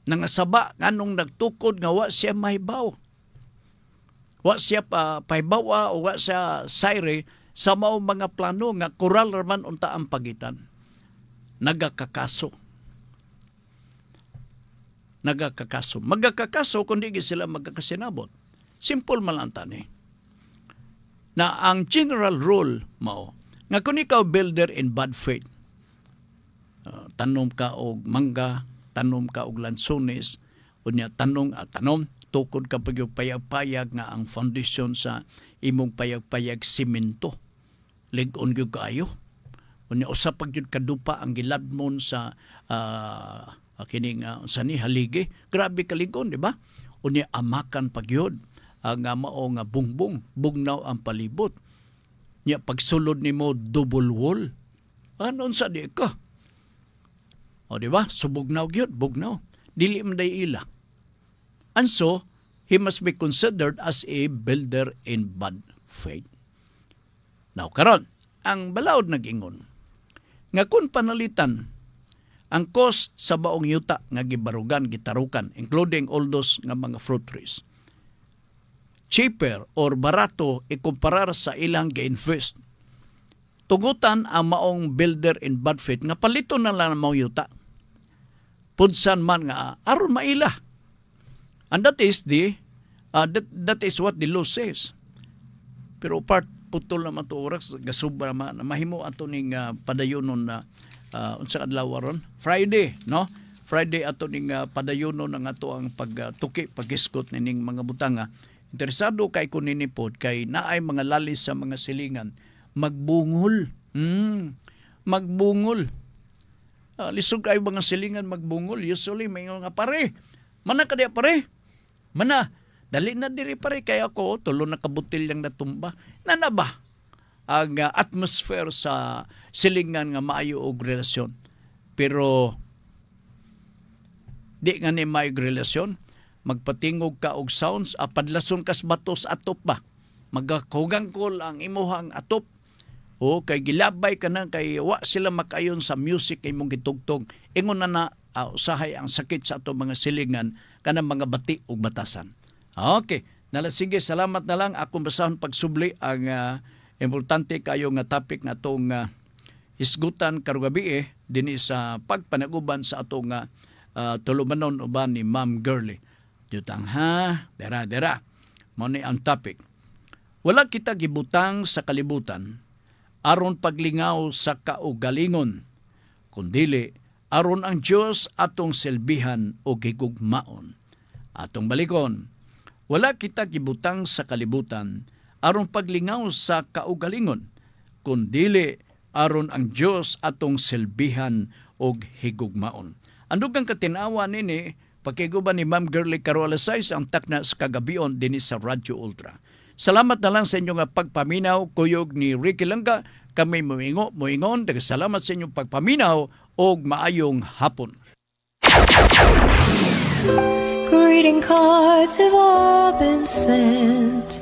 Nangasaba nganong nagtukod nga wa siya mahibaw. Wa siya pahibawa o wa siya sayre sa mao mga plano nga kural raman unta ang pagitan. Nagakakaso. Magakakaso kundi sila magkakasinabot. Simple man lang tani. Na ang general rule mao nga kung ikaw builder in bad faith, tanom ka og mangga, tanom ka og lansones, unya tanom tukod ka payag-payag nga ang foundation sa imong payag-payag simento. Lig-on gyud kaayo. Unya usa pag gyud kadupa ang giladmon sa kining sa ni haligi. Grabe kalig-on, di ba? Unya amakan pag yun nga mao nga bungbong, bugnaw ang palibot. Nya pagsulod nimo double wall. Anon sa di ka? Di ba? So bugnaw gyud, bugnaw. Dili man day ila. And so, he must be considered as a builder in bad faith. Now, karon, ang balaod nag-ingon, nga kung panalitan ang cost sa baong yuta nga gibarugan, gitarukan, including all those nga mga fruit trees, cheaper or barato ikumparar sa ilang gi-invest, tugutan ang maong builder in bad faith nga palito na lang ang maong yuta. Pudsan man nga aron maila. And that is that is what the law says. Pero part putol naman to oras gasubra man mahimo ato ning padayonon na unsa adlaw ron Friday, no? Friday ato ning padayonon ng ato ang pagtuki pagiskot ning mga butanga. Interesado kay kunini pod kay naay mga lalis sa mga silingan magbungol. Magbungol. Lisod kayo mga silingan magbungol. Usually may nga pare. Mana ka diya pare? Mana? Dali na diri pare kay ako tulo na kabutil yang natumba. Nana ba? ang atmosphere sa silingan nga maayo og relasyon. Pero di nga ni maayo relasyon, magpatingog ka og sounds, padlason kas batos atop ba? Magkahugangkol ang imuhang atop. O kay gilabay ka na kay wa sila makayon sa music kay mong gitugtog. Ingon na usahay ang sakit sa ato mga silingan kanang mga bati ug batasan. Okay, sige, salamat na lang akong basahon pagsubli ang importante kayo nga topic nga atong hisgutan karong gabi dinhi sa pagpanaguban sa atong tulumanon uban ni Ma'am Girly. Jutang dera. Mao ni ang topic. Wala kita gibutang sa kalibutan aron paglingaw sa kaugalingon, kundili aron ang Dios atong silbihan o gigugmaon. Atong balikon, wala kita gibutang sa kalibutan aron paglingaw sa kaugalingon, kundili aron ang Dios atong silbihan og higugmaon. Andugang katinawa nini pakiguban ni Ma'am Girly karon alas 6 ang takna sa kagabion dinhi sa Radyo Ultra. Salamat na lang sa inyong pagpaminaw, kuyog ni Ricky Langga. Kami moingon, salamat sa inyong pagpaminaw og maayong hapon. Greeting cards have all been sent.